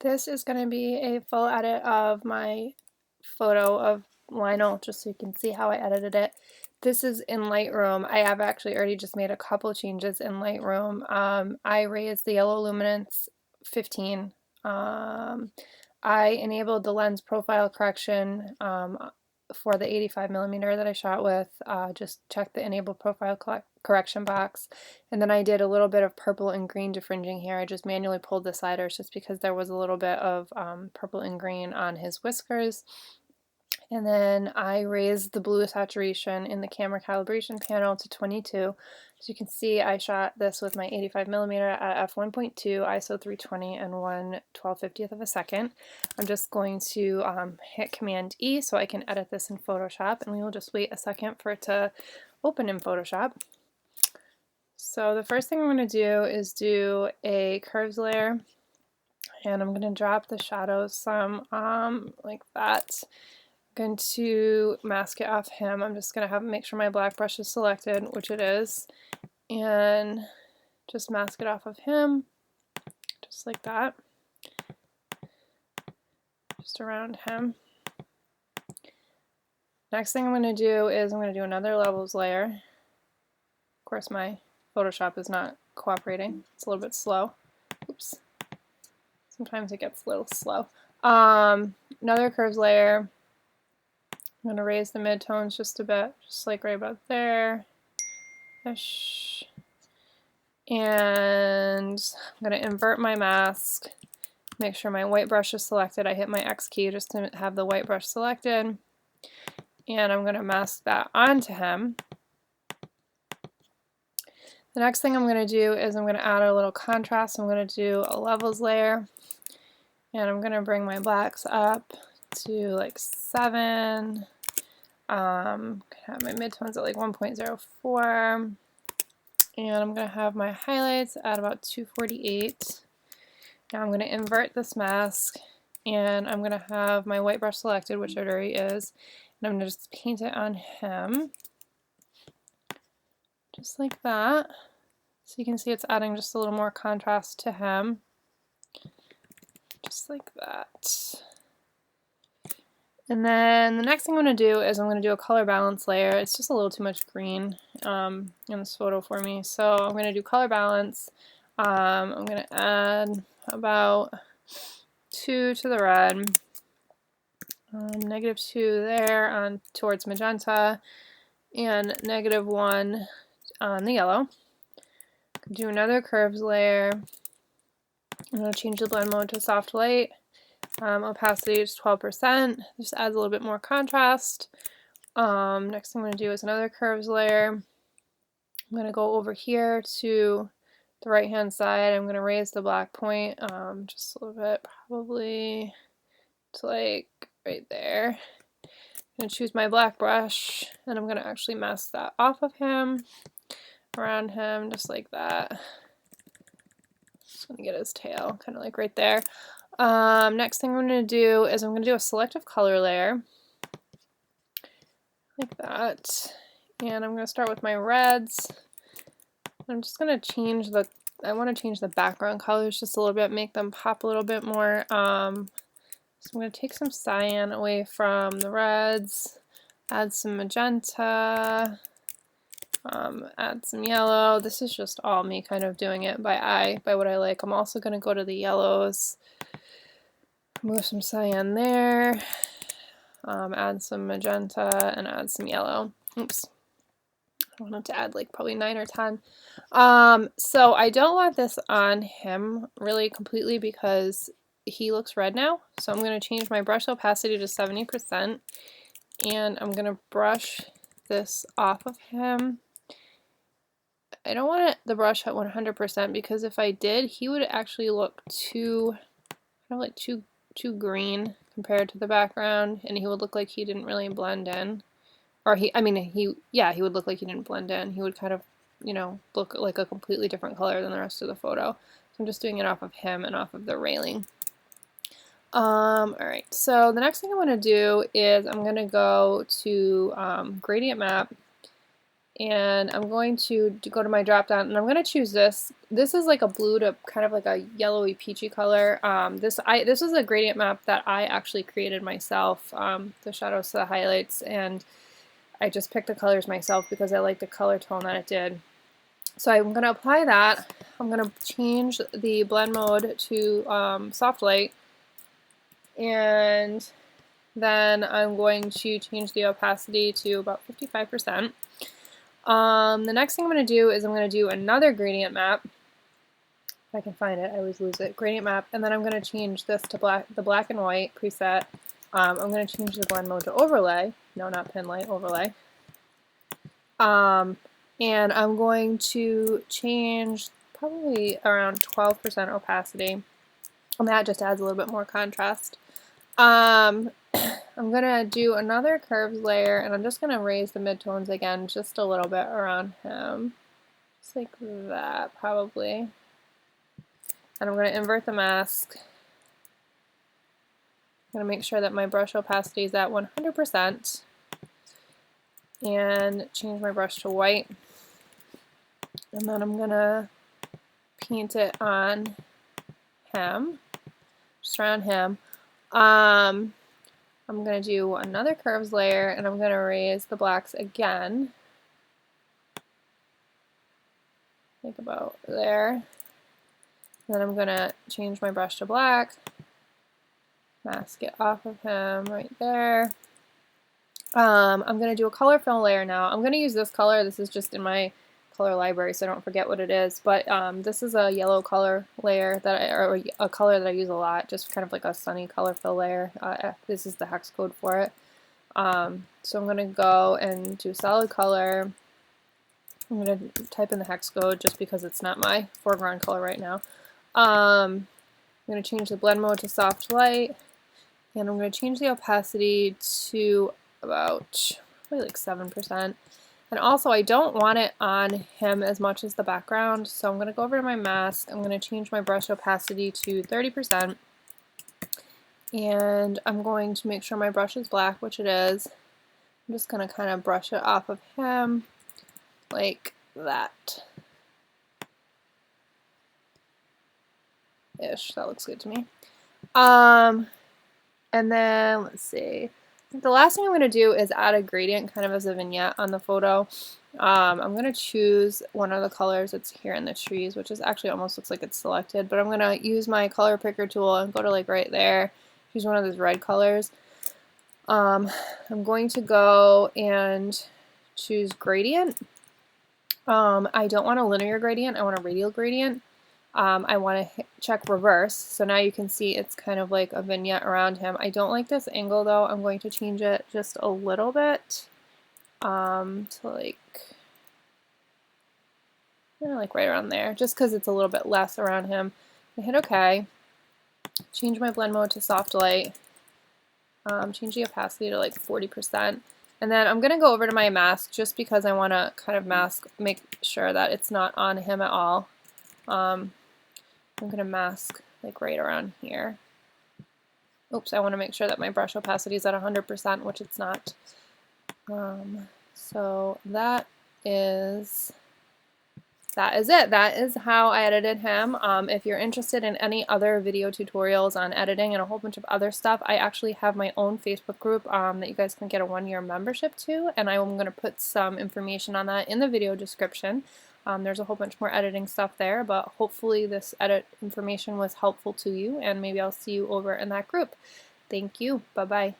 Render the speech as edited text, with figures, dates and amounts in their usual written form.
This is going to be a full edit of my photo of Lionel, just so you can see how I edited it. This is in Lightroom. I have actually already just made a couple changes in Lightroom. I raised the yellow luminance 15. I enabled the lens profile correction for the 85mm that I shot with. Just check the enable profile correction box. And then I did a little bit of purple and green defringing here. I just manually pulled the sliders just because there was a little bit of purple and green on his whiskers. And then I raised the blue saturation in the camera calibration panel to 22. As you can see, I shot this with my 85mm at f1.2, ISO 320, and 1/1250th of a second. I'm just going to hit Command E so I can edit this in Photoshop, and we will just wait a second for it to open in Photoshop. So the first thing I'm going to do is do a curves layer, and I'm going to drop the shadows some like that. Going to mask it off him. I'm just going to make sure my black brush is selected, which it is, and just mask it off of him, just like that, just around him. Next thing I'm going to do is I'm going to do another levels layer. Of course, my Photoshop is not cooperating. It's a little bit slow. Oops. Sometimes it gets a little slow. Another curves layer. I'm going to raise the midtones just a bit, just like right about there. Ish. And I'm going to invert my mask, make sure my white brush is selected. I hit my X key just to have the white brush selected. And I'm going to mask that onto him. The next thing I'm going to do is I'm going to add a little contrast. I'm going to do a levels layer. And I'm going to bring my blacks up to like 7. Have my midtones at like 1.04. And I'm going to have my highlights at about 248. Now I'm going to invert this mask, and I'm going to have my white brush selected, which it already is, and I'm going to just paint it on him, just like that. So you can see it's adding just a little more contrast to him, just like that. And then the next thing I'm going to do is I'm going to do a color balance layer. It's just a little too much green in this photo for me, so I'm going to do color balance. I'm going to add about 2 to the red, -2 there on towards magenta, and -1 on the yellow. Do another curves layer. I'm going to change the blend mode to soft light. Opacity is 12%. Just adds a little bit more contrast. Next thing I'm going to do is another curves layer. I'm going to go over here to the right hand side. I'm going to raise the black point just a little bit, probably to like right there. I'm going to choose my black brush, and I'm going to actually mask that off of him, around him, just like that. Just going to get his tail, kind of like right there. Next thing I'm going to do is I'm going to do a selective color layer, like that. And I'm going to start with my reds. I'm just going to change I want to change the background colors just a little bit, make them pop a little bit more. So I'm going to take some cyan away from the reds, add some magenta, add some yellow. This is just all me kind of doing it by eye, by what I like. I'm also going to go to the yellows, move some cyan there, add some magenta, and add some yellow. Oops. I wanted to add like probably 9 or 10. So I don't want this on him really completely because he looks red now. So I'm going to change my brush opacity to 70%, and I'm going to brush this off of him. I don't want the brush at 100% because if I did, he would actually look too green compared to the background, and he would look like he didn't really blend in. Or he would look like he didn't blend in. He would kind of, look like a completely different color than the rest of the photo. So I'm just doing it off of him and off of the railing. Alright, so the next thing I'm going to do is I'm going to go to gradient map, and I'm going to go to my drop down, and I'm going to choose this. This is like a blue to kind of like a yellowy peachy color. This is a gradient map that I actually created myself, the shadows to the highlights, and I just picked the colors myself because I like the color tone that it did. So I'm going to apply that. I'm going to change the blend mode to soft light, and then I'm going to change the opacity to about 55%. The next thing I'm going to do is I'm going to do another gradient map. If I can find it, I always lose it. Gradient map, and then I'm going to change this to the black and white preset. I'm going to change the blend mode to overlay. No, not pen light, overlay. And I'm going to change probably around 12% opacity, and that just adds a little bit more contrast. I'm going to do another curves layer, and I'm just going to raise the midtones again just a little bit around him. Just like that, probably. And I'm going to invert the mask. I'm going to make sure that my brush opacity is at 100%. And change my brush to white. And then I'm going to paint it on him, just around him. I'm going to do another curves layer, and I'm going to raise the blacks again, like about there. And then I'm going to change my brush to black, mask it off of him right there. I'm going to do a color fill layer now. I'm going to use this color. This is just in my color library, so I don't forget what it is. But this is a yellow color layer or a color that I use a lot, just kind of like a sunny color fill layer. This is the hex code for it. So I'm going to go and do solid color. I'm going to type in the hex code just because it's not my foreground color right now. I'm going to change the blend mode to soft light, and I'm going to change the opacity to about probably like 7%. And also, I don't want it on him as much as the background, so I'm going to go over to my mask. I'm going to change my brush opacity to 30%, and I'm going to make sure my brush is black, which it is. I'm just going to kind of brush it off of him like that. Ish, that looks good to me. And then, let's see. The last thing I'm going to do is add a gradient kind of as a vignette on the photo. I'm going to choose one of the colors that's here in the trees, which is actually almost looks like it's selected, but I'm going to use my color picker tool and go to like right there, choose one of those red colors. I'm going to go and choose gradient. I don't want a linear gradient, I want a radial gradient. I want to check reverse, so now you can see it's kind of like a vignette around him. I don't like this angle though. I'm going to change it just a little bit to like right around there, just because it's a little bit less around him. I hit OK, change my blend mode to soft light, change the opacity to like 40%, and then I'm going to go over to my mask just because I want to kind of make sure that it's not on him at all. I'm going to mask like right around here. Oops, I want to make sure that my brush opacity is at 100%, which it's not. So that is it. That is how I edited him. If you're interested in any other video tutorials on editing and a whole bunch of other stuff, I actually have my own Facebook group that you guys can get a 1-year membership to, and I'm going to put some information on that in the video description. There's a whole bunch more editing stuff there, but hopefully this edit information was helpful to you, and maybe I'll see you over in that group. Thank you. Bye-bye.